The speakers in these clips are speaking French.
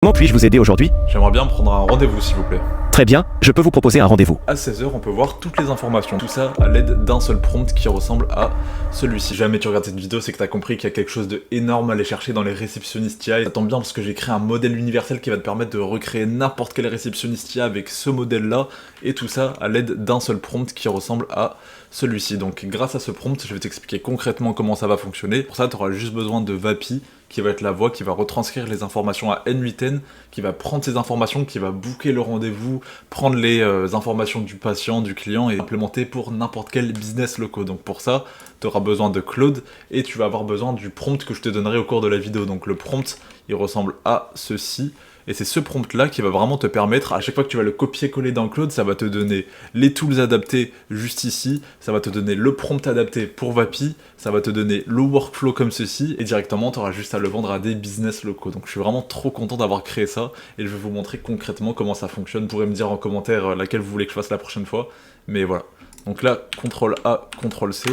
Comment puis-je vous aider aujourd'hui? J'aimerais bien prendre un rendez-vous s'il vous plaît. Très bien, je peux vous proposer un rendez-vous. À 16 h, on peut voir toutes les informations. Tout ça à l'aide d'un seul prompt qui ressemble à celui-ci. Si jamais tu regardes cette vidéo, c'est que tu as compris qu'il y a quelque chose d'énorme à aller chercher dans les réceptionnistes IA. Et ça tombe bien parce que j'ai créé un modèle universel qui va te permettre de recréer n'importe quel réceptionniste IA avec ce modèle-là. Et tout ça à l'aide d'un seul prompt qui ressemble à celui-ci. Donc grâce à ce prompt, je vais t'expliquer concrètement comment ça va fonctionner. Pour ça, tu auras juste besoin de Vapi, qui va être la voix qui va retranscrire les informations à N8N, qui va prendre ces informations, qui va booker le rendez-vous, prendre les informations du patient, du client et implémenter pour n'importe quel business local. Donc pour ça, tu auras besoin de Claude et tu vas avoir besoin du prompt que je te donnerai au cours de la vidéo. Donc le prompt, il ressemble à ceci. Et c'est ce prompt-là qui va vraiment te permettre, à chaque fois que tu vas le copier-coller dans Claude, ça va te donner les tools adaptés juste ici, ça va te donner le prompt adapté pour Vapi, ça va te donner le workflow comme ceci, et directement, tu auras juste à le vendre à des business locaux. Donc je suis vraiment trop content d'avoir créé ça, et je vais vous montrer concrètement comment ça fonctionne. Vous pourrez me dire en commentaire laquelle vous voulez que je fasse la prochaine fois, mais voilà. Donc là, CTRL-A, CTRL-C,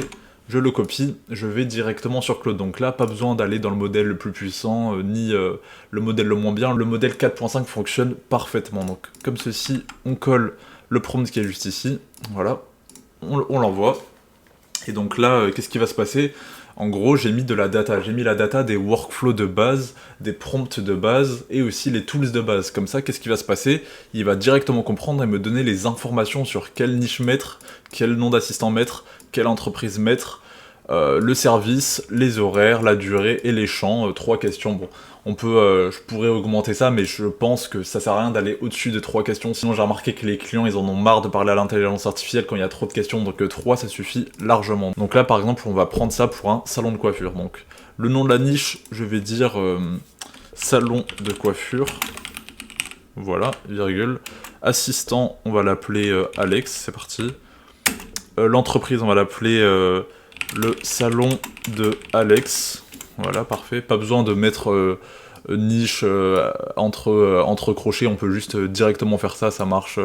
je le copie, je vais directement sur Claude. Donc là, pas besoin d'aller dans le modèle le plus puissant, ni le modèle le moins bien. Le modèle 4.5 fonctionne parfaitement. Donc comme ceci, on colle le prompt qui est juste ici, voilà, on l'envoie. Et donc là, qu'est-ce qui va se passer? En gros, j'ai mis de la data, j'ai mis la data des workflows de base, des prompts de base, et aussi les tools de base. Comme ça, qu'est-ce qui va se passer? Il va directement comprendre et me donner les informations sur quelle niche mettre, quel nom d'assistant mettre, quelle entreprise mettre, le service, les horaires, la durée et les champs. 3 questions. Bon, on peut, je pourrais augmenter ça, mais je pense que ça sert à rien d'aller au-dessus de 3 questions. Sinon, j'ai remarqué que les clients, ils en ont marre de parler à l'intelligence artificielle quand il y a trop de questions. Donc 3, ça suffit largement. Donc là, par exemple, on va prendre ça pour un salon de coiffure. Donc le nom de la niche, je vais dire salon de coiffure. Voilà, virgule. Assistant, on va l'appeler Alex. C'est parti. L'entreprise, on va l'appeler le salon de Alex. Voilà, parfait. Pas besoin de mettre niche entre crochets, on peut juste directement faire ça, ça marche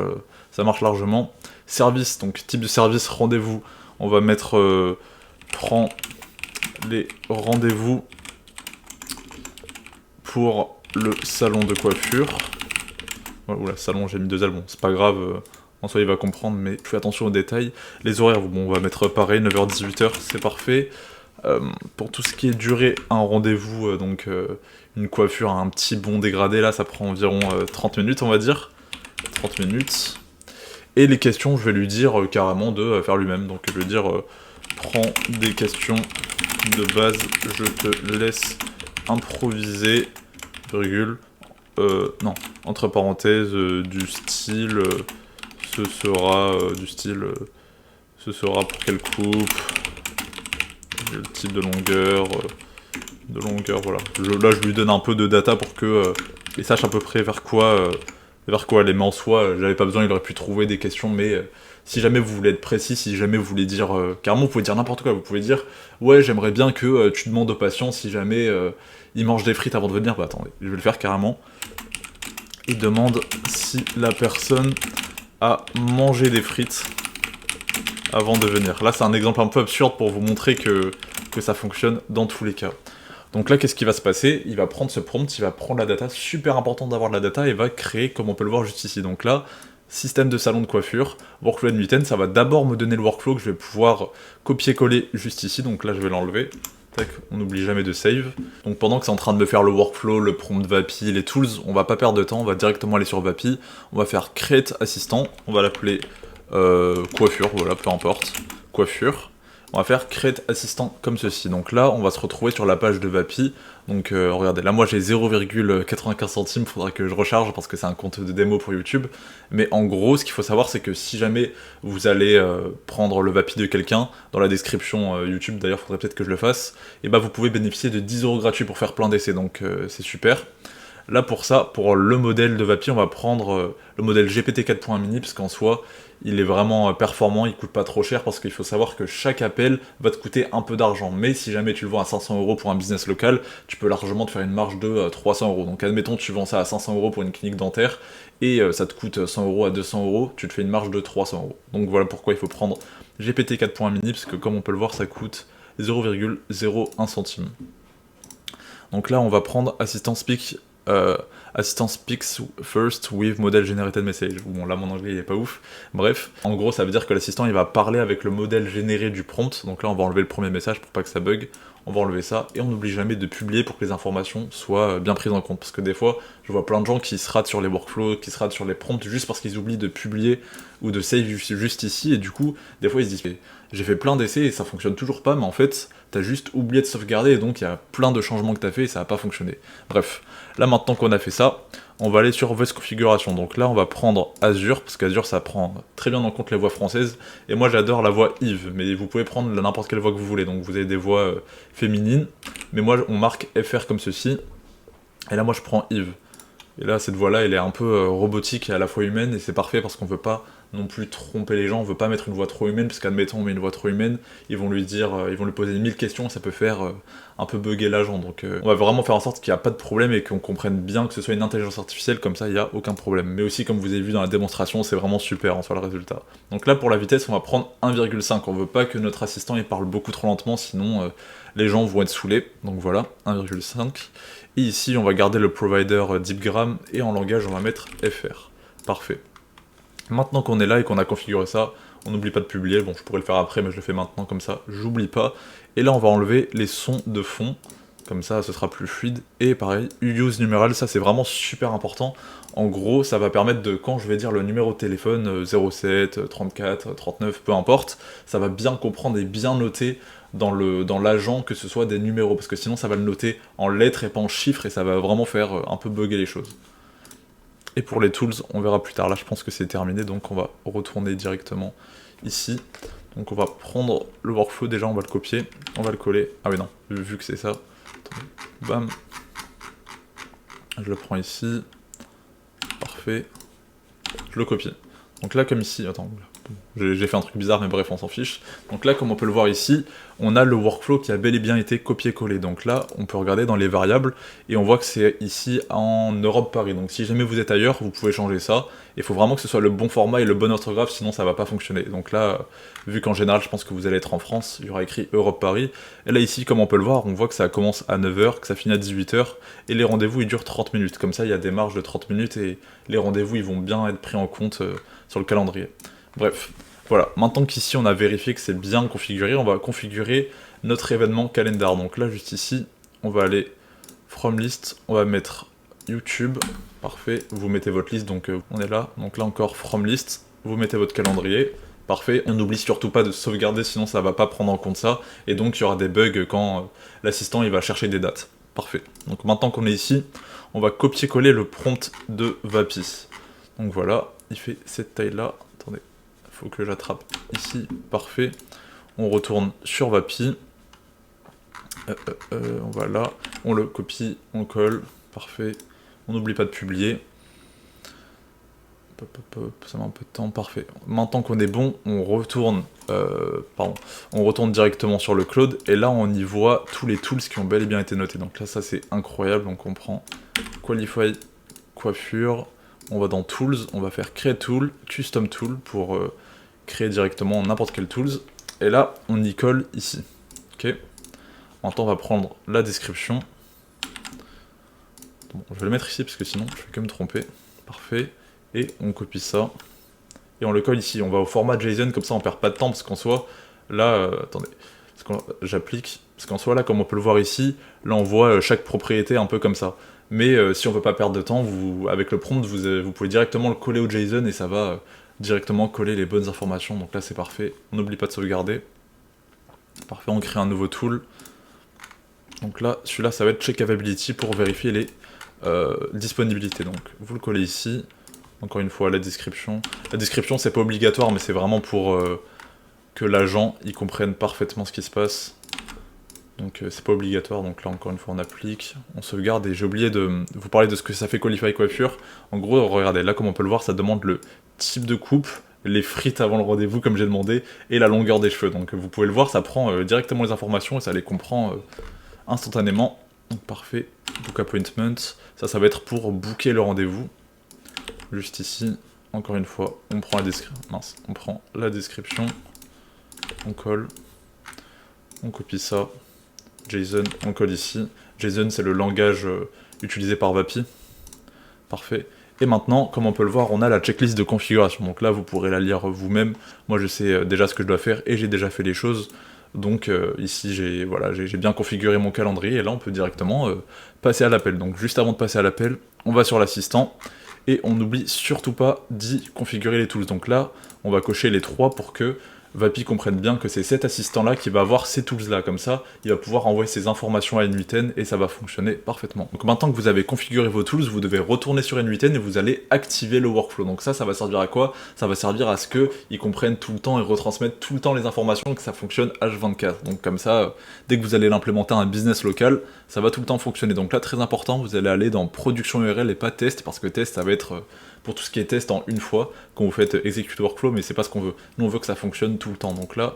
largement. Service, donc type de service, rendez-vous, on va mettre prend les rendez-vous pour le salon de coiffure. Oula, salon, j'ai mis 2 L, bon, c'est pas grave. En soi, il va comprendre, mais je fais attention aux détails. Les horaires, bon, on va mettre pareil, 9h-18h, c'est parfait. Pour tout ce qui est durée, un rendez-vous, donc une coiffure, un petit bon dégradé, là, ça prend environ 30 minutes, on va dire. 30 minutes. Et les questions, je vais lui dire carrément de faire lui-même. Donc je vais dire, prends des questions de base, je te laisse improviser, virgule, non, entre parenthèses, du style... ce sera du style, ce sera pour quelle coupe, le type de longueur, voilà. Là, je lui donne un peu de data pour que il sache à peu près vers quoi aller. Mais en soi, j'avais pas besoin, il aurait pu trouver des questions, mais si jamais vous voulez être précis, si jamais vous voulez dire, carrément, vous pouvez dire n'importe quoi, vous pouvez dire, ouais, j'aimerais bien que tu demandes aux patients si jamais ils mangent des frites avant de venir. Bah attendez, je vais le faire carrément. Il demande si la personne à manger des frites avant de venir. Là, c'est un exemple un peu absurde pour vous montrer que ça fonctionne dans tous les cas. Donc là, qu'est-ce qui va se passer? Il va prendre ce prompt, il va prendre la data, super important d'avoir de la data, et va créer, comme on peut le voir juste ici. Donc là, système de salon de coiffure, workflow N8N, ça va d'abord me donner le workflow que je vais pouvoir copier-coller juste ici. Donc là, je vais l'enlever. Tac, on n'oublie jamais de save. Donc pendant que c'est en train de me faire le workflow, le prompt Vapi, les tools, on va pas perdre de temps, on va directement aller sur Vapi, on va faire create assistant, on va l'appeler coiffure, voilà, peu importe, coiffure. On va faire create assistant comme ceci. Donc là, on va se retrouver sur la page de Vapi. Donc regardez, là moi j'ai 0,95 centimes, faudra que je recharge parce que c'est un compte de démo pour YouTube. Mais en gros, ce qu'il faut savoir, c'est que si jamais vous allez prendre le Vapi de quelqu'un, dans la description YouTube, d'ailleurs faudrait peut-être que je le fasse, et bah vous pouvez bénéficier de 10 € gratuits pour faire plein d'essais, donc c'est super. Là pour ça, pour le modèle de Vapi, on va prendre le modèle GPT 4.1 mini, parce qu'en soi, il est vraiment performant, il coûte pas trop cher, parce qu'il faut savoir que chaque appel va te coûter un peu d'argent. Mais si jamais tu le vends à 500 € pour un business local, tu peux largement te faire une marge de 300 €. Donc admettons tu vends ça à 500 € pour une clinique dentaire, et ça te coûte 100 € à 200 €, tu te fais une marge de 300 €. Donc voilà pourquoi il faut prendre GPT 4.1 mini, parce que comme on peut le voir, ça coûte 0,01 centime. Donc là, on va prendre assistant speak Assistant speaks first with model generated message. Bon, là, mon anglais, il est pas ouf. Bref, en gros, ça veut dire que l'assistant, il va parler avec le modèle généré du prompt. Donc là, on va enlever le premier message pour pas que ça bug. On va enlever ça, et on n'oublie jamais de publier pour que les informations soient bien prises en compte. Parce que des fois, je vois plein de gens qui se ratent sur les workflows, qui se ratent sur les prompts, juste parce qu'ils oublient de publier ou de save juste ici, et du coup, des fois, ils se disent « j'ai fait plein d'essais et ça fonctionne toujours pas », mais en fait, t'as juste oublié de sauvegarder, et donc il y a plein de changements que t'as fait et ça n'a pas fonctionné. Bref, là maintenant qu'on a fait ça, on va aller sur Voice Configuration. Donc là, on va prendre Azure, parce qu'Azure, ça prend très bien en compte les voix françaises. Et moi, j'adore la voix Yves, mais vous pouvez prendre n'importe quelle voix que vous voulez. Donc vous avez des voix féminines, mais moi, on marque FR comme ceci. Et là, moi, je prends Yves. Et là, cette voix-là, elle est un peu robotique et à la fois humaine, et c'est parfait parce qu'on veut pas non plus tromper les gens, on veut pas mettre une voix trop humaine, parce qu'admettons, on met une voix trop humaine, ils vont lui poser 1000 questions, ça peut faire un peu bugger l'agent. Donc on va vraiment faire en sorte qu'il n'y a pas de problème et qu'on comprenne bien que ce soit une intelligence artificielle, comme ça, il n'y a aucun problème. Mais aussi, comme vous avez vu dans la démonstration, c'est vraiment super en soi le résultat. Donc là, pour la vitesse, on va prendre 1,5. On veut pas que notre assistant il parle beaucoup trop lentement, sinon les gens vont être saoulés. Donc voilà, 1,5. Et ici, on va garder le provider DeepGram, et en langage, on va mettre FR. Parfait. Maintenant qu'on est là et qu'on a configuré ça, on n'oublie pas de publier. Bon, je pourrais le faire après, mais je le fais maintenant, comme ça, j'oublie pas. Et là, on va enlever les sons de fond, comme ça, ce sera plus fluide. Et pareil, use numéral, ça c'est vraiment super important. En gros, ça va permettre de, quand je vais dire le numéro de téléphone, 07, 34, 39, peu importe, ça va bien comprendre et bien noter dans l'agent que ce soit des numéros, parce que sinon ça va le noter en lettres et pas en chiffres, et ça va vraiment faire un peu bugger les choses. Et pour les tools, on verra plus tard. Là, je pense que c'est terminé, donc on va retourner directement ici. Donc on va prendre le workflow, déjà on va le copier, on va le coller. Ah oui non, vu que c'est ça. Attendez. Bam. Je le prends ici. Parfait. Je le copie. Donc là, comme ici, attends, j'ai fait un truc bizarre, mais bref, on s'en fiche. Donc là, comme on peut le voir ici, on a le workflow qui a bel et bien été copié-collé. Donc là, on peut regarder dans les variables, et on voit que c'est ici en Europe Paris. Donc si jamais vous êtes ailleurs, vous pouvez changer ça. Il faut vraiment que ce soit le bon format et le bon orthographe, sinon ça va pas fonctionner. Donc là, vu qu'en général, je pense que vous allez être en France, il y aura écrit Europe Paris. Et là, ici, comme on peut le voir, on voit que ça commence à 9h, que ça finit à 18h, et les rendez-vous, ils durent 30 minutes. Comme ça, il y a des marges de 30 minutes, et les rendez-vous, ils vont bien être pris en compte sur le calendrier. Bref, voilà. Maintenant qu'ici, on a vérifié que c'est bien configuré, on va configurer notre événement calendar. Donc là, juste ici, on va aller from list, on va mettre YouTube. Parfait, vous mettez votre liste, donc on est là. Donc là encore, from list, vous mettez votre calendrier. Parfait, on n'oublie surtout pas de sauvegarder, sinon ça va pas prendre en compte ça. Et donc il y aura des bugs quand l'assistant il va chercher des dates. Parfait. Donc maintenant qu'on est ici, on va copier-coller le prompt de Vapi. Donc voilà, il fait cette taille-là. Attendez, il faut que j'attrape ici. Parfait. On retourne sur Vapi. On va là, on le copie, on colle. Parfait. On n'oublie pas de publier. Ça met un peu de temps, parfait. Maintenant qu'on est bon, on retourne directement sur le cloud, et là on y voit tous les tools qui ont bel et bien été notés. Donc là ça c'est incroyable, donc on prend Qualify coiffure, on va dans Tools, on va faire Create Tool, Custom Tool pour créer directement n'importe quel tools, et là on y colle ici. Ok. Maintenant on va prendre la description. Bon, je vais le mettre ici parce que sinon je vais que me tromper. Parfait. Et on copie ça. Et on le colle ici. On va au format JSON, comme ça on perd pas de temps, parce qu'en soit, là, attendez, j'applique, parce qu'en soit là, comme on peut le voir ici, là on voit chaque propriété un peu comme ça. Mais si on veut pas perdre de temps, avec le prompt, vous pouvez directement le coller au JSON, et ça va directement coller les bonnes informations. Donc là c'est parfait. On n'oublie pas de sauvegarder. Parfait, on crée un nouveau tool. Donc là, celui-là, ça va être Check Availability pour vérifier les disponibilités. Donc vous le collez ici. Encore une fois, la description. La description, c'est pas obligatoire, mais c'est vraiment pour que l'agent il comprenne parfaitement ce qui se passe. Donc c'est pas obligatoire, donc là encore une fois on applique, on sauvegarde, et j'ai oublié de vous parler de ce que ça fait Qualify coiffure. En gros, regardez, là comme on peut le voir, ça demande le type de coupe, les frites avant le rendez-vous comme j'ai demandé, et la longueur des cheveux. Donc vous pouvez le voir, ça prend directement les informations et ça les comprend instantanément. Donc parfait, book appointment, ça va être pour booker le rendez-vous. Juste ici, encore une fois, on prend la description, on colle, on copie ça, JSON, on colle ici. JSON, c'est le langage utilisé par Vapi. Parfait. Et maintenant, comme on peut le voir, on a la checklist de configuration. Donc là, vous pourrez la lire vous-même. Moi, je sais déjà ce que je dois faire et j'ai déjà fait les choses. Donc ici, j'ai bien configuré mon calendrier et là, on peut directement passer à l'appel. Donc juste avant de passer à l'appel, on va sur l'assistant et on n'oublie surtout pas d'y configurer les tools. Donc là, on va cocher les 3 pour que Vapi comprenne bien que c'est cet assistant-là qui va avoir ces tools-là. Comme ça, il va pouvoir envoyer ses informations à N8N et ça va fonctionner parfaitement. Donc maintenant que vous avez configuré vos tools, vous devez retourner sur N8N et vous allez activer le workflow. Donc ça va servir à quoi? Ça va servir à ce qu'ils comprennent tout le temps et retransmettent tout le temps les informations et que ça fonctionne H24. Donc comme ça, dès que vous allez l'implémenter à un business local, ça va tout le temps fonctionner. Donc là, très important, vous allez aller dans production URL et pas test, parce que test, ça va être pour tout ce qui est test en une fois, quand vous faites execute workflow, mais c'est pas ce qu'on veut. Nous, on veut que ça fonctionne tout le temps. Donc là,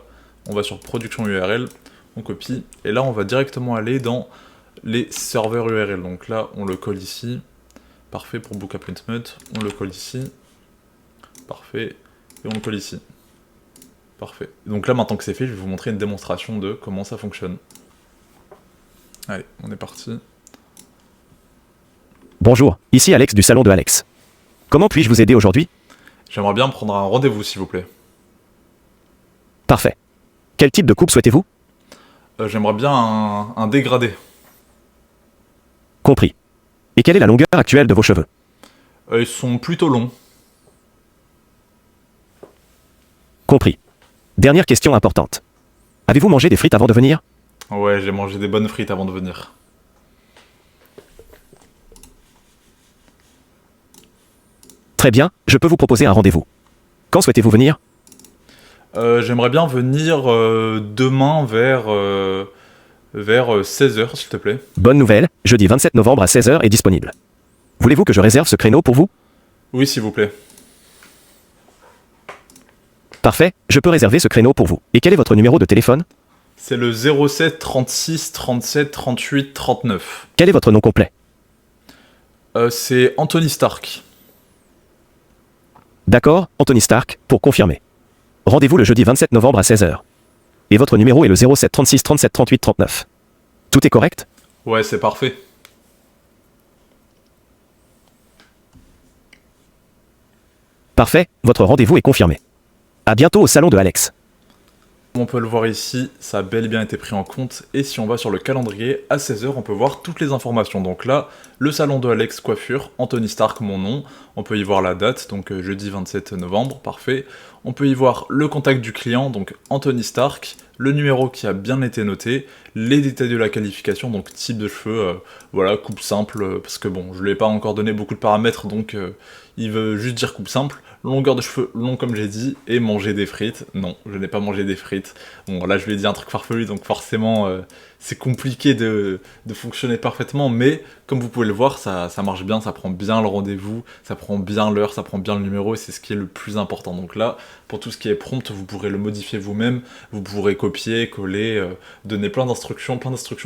on va sur production URL, on copie, et là, on va directement aller dans les serveurs URL. Donc là, on le colle ici. Parfait pour book appointment. On le colle ici. Parfait. Et on le colle ici. Parfait. Donc là, maintenant que c'est fait, je vais vous montrer une démonstration de comment ça fonctionne. Allez, on est parti. Bonjour, ici Alex du salon de Alex. Comment puis-je vous aider aujourd'hui? J'aimerais bien prendre un rendez-vous, s'il vous plaît. Parfait. Quel type de coupe souhaitez-vous? J'aimerais bien un dégradé. Compris. Et quelle est la longueur actuelle de vos cheveux? Ils sont plutôt longs. Compris. Dernière question importante. Avez-vous mangé des frites avant de venir? Ouais, j'ai mangé des bonnes frites avant de venir. Très bien, je peux vous proposer un rendez-vous. Quand souhaitez-vous venir? J'aimerais bien venir demain vers 16h, s'il te plaît. Bonne nouvelle, jeudi 27 novembre à 16 h est disponible. Voulez-vous que je réserve ce créneau pour vous? Oui, s'il vous plaît. Parfait, je peux réserver ce créneau pour vous. Et quel est votre numéro de téléphone? C'est le 07 36 37 38 39. Quel est votre nom complet? C'est Anthony Stark. D'accord, Anthony Stark, pour confirmer. Rendez-vous le jeudi 27 novembre à 16 h. Et votre numéro est le 07 36 37 38 39. Tout est correct? Ouais, c'est parfait. Parfait, votre rendez-vous est confirmé. À bientôt au salon de Alex. Comme on peut le voir ici, ça a bel et bien été pris en compte, et si on va sur le calendrier, à 16 h, on peut voir toutes les informations. Donc là, le salon de Alex Coiffure, Anthony Stark, mon nom, on peut y voir la date, donc jeudi 27 novembre, parfait. On peut y voir le contact du client, donc Anthony Stark, le numéro qui a bien été noté, les détails de la qualification, donc type de cheveux, voilà, coupe simple, parce que bon, je lui ai pas encore donné beaucoup de paramètres, donc il veut juste dire coupe simple. Longueur de cheveux long comme j'ai dit, et manger des frites. Non, je n'ai pas mangé des frites. Bon, là je lui ai dit un truc farfelu, donc forcément c'est compliqué de fonctionner parfaitement, mais comme vous pouvez le voir, ça marche bien, ça prend bien le rendez-vous, ça prend bien l'heure, ça prend bien le numéro, et c'est ce qui est le plus important. Donc là, pour tout ce qui est prompt, vous pourrez le modifier vous-même, vous pourrez copier, coller, donner plein d'instructions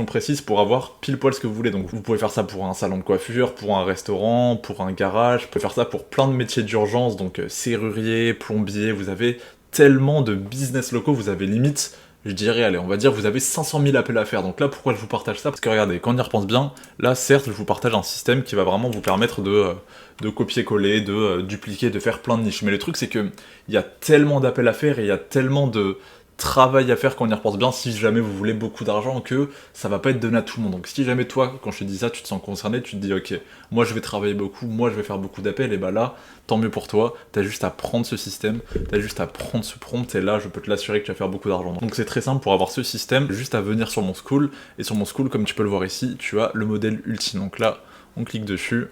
précises pour avoir pile poil ce que vous voulez. Donc vous pouvez faire ça pour un salon de coiffure, pour un restaurant, pour un garage, vous pouvez faire ça pour plein de métiers d'urgence, donc serrurier, plombier, vous avez tellement de business locaux, vous avez limite, je dirais, allez, on va dire, vous avez 500 000 appels à faire. Donc là, pourquoi je vous partage ça? Parce que regardez, quand on y repense bien, là, certes, je vous partage un système qui va vraiment vous permettre de copier-coller, de dupliquer, de faire plein de niches. Mais le truc, c'est que il y a tellement d'appels à faire et il y a tellement de travail à faire quand on y repense bien, si jamais vous voulez beaucoup d'argent, que ça va pas être donné à tout le monde. Donc si jamais toi, quand je te dis ça, tu te sens concerné, tu te dis ok, moi je vais travailler beaucoup, moi je vais faire beaucoup d'appels, et bah là, tant mieux pour toi, t'as juste à prendre ce système, t'as juste à prendre ce prompt, et là je peux te l'assurer que tu vas faire beaucoup d'argent. Donc c'est très simple pour avoir ce système, juste à venir sur mon school, et sur mon school, comme tu peux le voir ici, tu as le modèle ultime. Donc là, on clique dessus,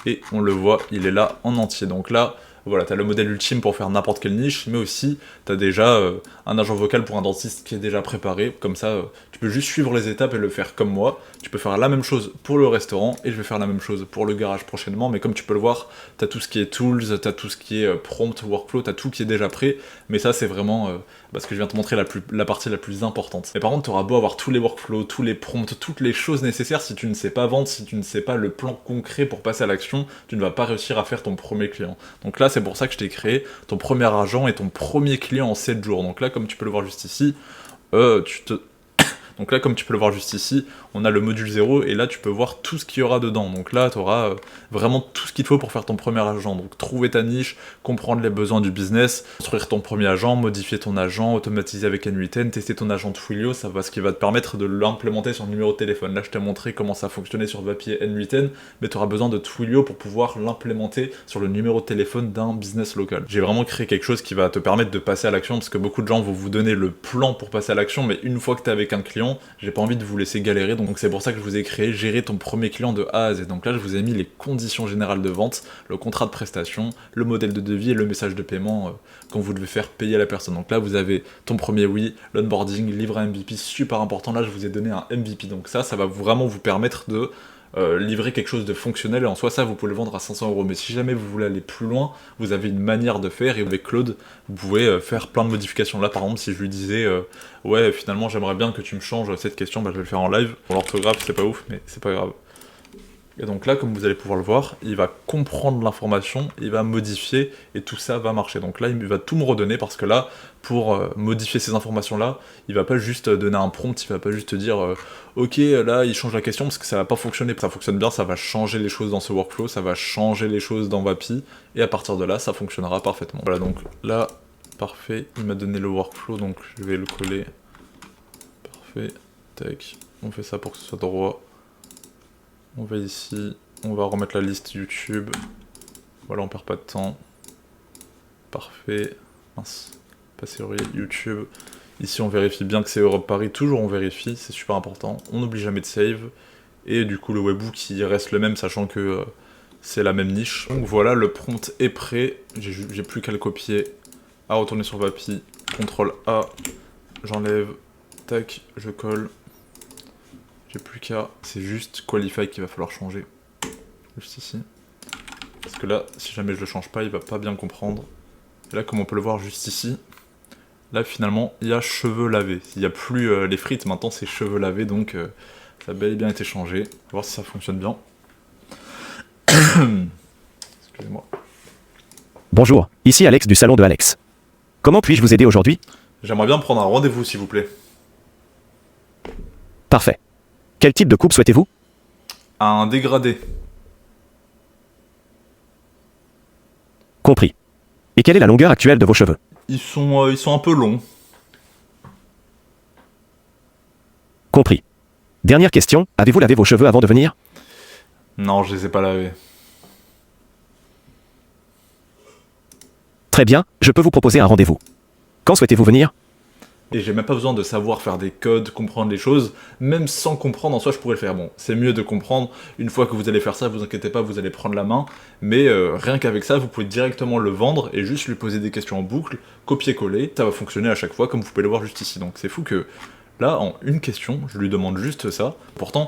et on le voit, il est là en entier. Donc là, voilà, t'as le modèle ultime pour faire n'importe quelle niche, mais aussi t'as déjà un agent vocal pour un dentiste qui est déjà préparé, comme ça tu peux juste suivre les étapes et le faire comme moi. Tu peux faire la même chose pour le restaurant, et je vais faire la même chose pour le garage prochainement, mais comme tu peux le voir, t'as tout ce qui est tools, t'as tout ce qui est prompt, workflow, t'as tout qui est déjà prêt, mais ça c'est vraiment parce que je viens te montrer la partie la plus importante. Mais par contre, t'auras beau avoir tous les workflows, tous les prompts, toutes les choses nécessaires, si tu ne sais pas vendre, si tu ne sais pas le plan concret pour passer à l'action, tu ne vas pas réussir à faire ton premier client. Donc là, c'est pour ça que je t'ai créé ton premier agent et ton premier client en 7 jours. Donc là, comme tu peux le voir juste ici, Donc là, comme tu peux le voir juste ici, on a le module 0 et là tu peux voir tout ce qu'il y aura dedans. Donc là, tu auras vraiment tout ce qu'il faut pour faire ton premier agent. Donc trouver ta niche, comprendre les besoins du business, construire ton premier agent, modifier ton agent, automatiser avec N8N, tester ton agent Twilio, ça va ce qui va te permettre de l'implémenter sur le numéro de téléphone. Là, je t'ai montré comment ça fonctionnait sur Vapi et N8N, mais tu auras besoin de Twilio pour pouvoir l'implémenter sur le numéro de téléphone d'un business local. J'ai vraiment créé quelque chose qui va te permettre de passer à l'action, parce que beaucoup de gens vont vous donner le plan pour passer à l'action, mais une fois que tu es avec un client, j'ai pas envie de vous laisser galérer, donc c'est pour ça que je vous ai créé Gérer ton premier client de A à Z. Donc là, je vous ai mis les conditions générales de vente, le contrat de prestation, le modèle de devis et le message de paiement quand vous devez faire payer la personne. Donc là, vous avez ton premier oui, l'onboarding, livre un MVP, super important. Là, je vous ai donné un MVP, donc ça va vraiment vous permettre de livrer quelque chose de fonctionnel, et en soi ça vous pouvez le vendre à 500€, mais si jamais vous voulez aller plus loin, vous avez une manière de faire, et avec Claude vous pouvez faire plein de modifications. Là par exemple, si je lui disais ouais finalement j'aimerais bien que tu me changes cette question, bah, je vais le faire en live. Bon, l'orthographe c'est pas ouf, mais c'est pas grave. Et donc là, comme vous allez pouvoir le voir, il va comprendre l'information, il va modifier, et tout ça va marcher. Donc là, il va tout me redonner, parce que là, pour modifier ces informations-là, il va pas juste donner un prompt, il va pas juste te dire ok, là, il change la question, parce que ça va pas fonctionner. Ça fonctionne bien, ça va changer les choses dans ce workflow, ça va changer les choses dans Vapi, et à partir de là, ça fonctionnera parfaitement. Voilà, donc là, parfait, il m'a donné le workflow, donc je vais le coller. Parfait, tac, on fait ça pour que ce soit droit. On va ici, on va remettre la liste YouTube. Voilà, on perd pas de temps. Parfait. Mince, pas serrurier, YouTube. Ici, on vérifie bien que c'est Europe Paris. Toujours, on vérifie, c'est super important. On n'oublie jamais de save. Et du coup, le webhook, il reste le même, sachant que c'est la même niche. Donc voilà, le prompt est prêt. J'ai plus qu'à le copier, à retourner sur Vapi. CTRL A, j'enlève, tac, je colle. J'ai plus qu'à, c'est juste Qualify qu'il va falloir changer. Juste ici. Parce que là, si jamais je le change pas, il va pas bien comprendre. Et là, comme on peut le voir juste ici, là finalement, il y a cheveux lavés. Il n'y a plus les frites, maintenant c'est cheveux lavés, donc ça a bel et bien été changé. On va voir si ça fonctionne bien. Excusez-moi. Bonjour, ici Alex du salon de Alex. Comment puis-je vous aider aujourd'hui? J'aimerais bien prendre un rendez-vous, s'il vous plaît. Parfait. Quel type de coupe souhaitez-vous? Un dégradé. Compris. Et quelle est la longueur actuelle de vos cheveux? Ils sont un peu longs. Compris. Dernière question, avez-vous lavé vos cheveux avant de venir? Non, je les ai pas lavés. Très bien, je peux vous proposer un rendez-vous. Quand souhaitez-vous venir? Et j'ai même pas besoin de savoir faire des codes, comprendre les choses, même sans comprendre en soi je pourrais le faire. Bon, c'est mieux de comprendre, une fois que vous allez faire ça, vous inquiétez pas, vous allez prendre la main, mais rien qu'avec ça, vous pouvez directement le vendre et juste lui poser des questions en boucle, copier-coller, ça va fonctionner à chaque fois, comme vous pouvez le voir juste ici. Donc c'est fou que là, en une question, je lui demande juste ça. Pourtant,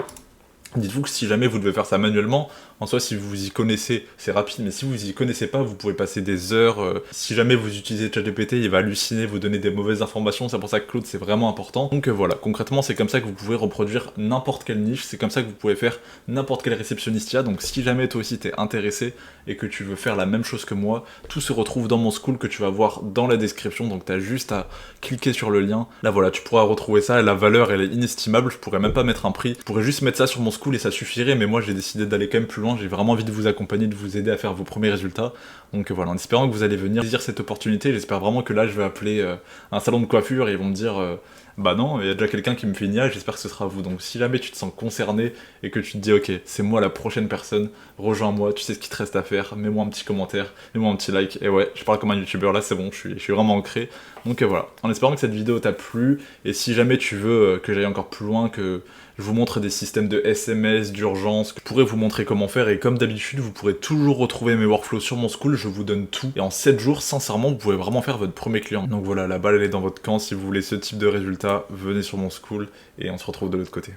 dites-vous que si jamais vous devez faire ça manuellement, en soi, si vous y connaissez, c'est rapide, mais si vous y connaissez pas, vous pouvez passer des heures. Si jamais vous utilisez ChatGPT, il va halluciner, vous donner des mauvaises informations, c'est pour ça que Claude, c'est vraiment important. Donc voilà, concrètement, c'est comme ça que vous pouvez reproduire n'importe quelle niche, c'est comme ça que vous pouvez faire n'importe quel réceptionniste IA. Donc si jamais toi aussi t'es intéressé et que tu veux faire la même chose que moi, tout se retrouve dans mon school que tu vas voir dans la description, donc t'as juste à cliquer sur le lien. Là voilà, tu pourras retrouver ça, et la valeur, elle est inestimable, je pourrais même pas mettre un prix, je pourrais juste mettre ça sur mon school et ça suffirait, mais moi j'ai décidé d'aller quand même plus loin. J'ai vraiment envie de vous accompagner, de vous aider à faire vos premiers résultats. Donc voilà, en espérant que vous allez venir saisir cette opportunité, j'espère vraiment que là je vais appeler un salon de coiffure et ils vont me dire bah non, il y a déjà quelqu'un qui me fait une IA, j'espère que ce sera vous. Donc si jamais tu te sens concerné et que tu te dis ok, c'est moi la prochaine personne, rejoins-moi, tu sais ce qu'il te reste à faire, mets-moi un petit commentaire, mets-moi un petit like, et ouais, je parle comme un youtubeur là, c'est bon, je suis vraiment ancré. Donc voilà, en espérant que cette vidéo t'a plu, et si jamais tu veux que j'aille encore plus loin, que je vous montre des systèmes de SMS, d'urgence, que je pourrais vous montrer comment faire, et comme d'habitude, vous pourrez toujours retrouver mes workflows sur mon school, je vous donne tout, et en 7 jours, sincèrement, vous pouvez vraiment faire votre premier client. Donc voilà, la balle elle est dans votre camp, si vous voulez ce type de résultat, venez sur mon school, et on se retrouve de l'autre côté.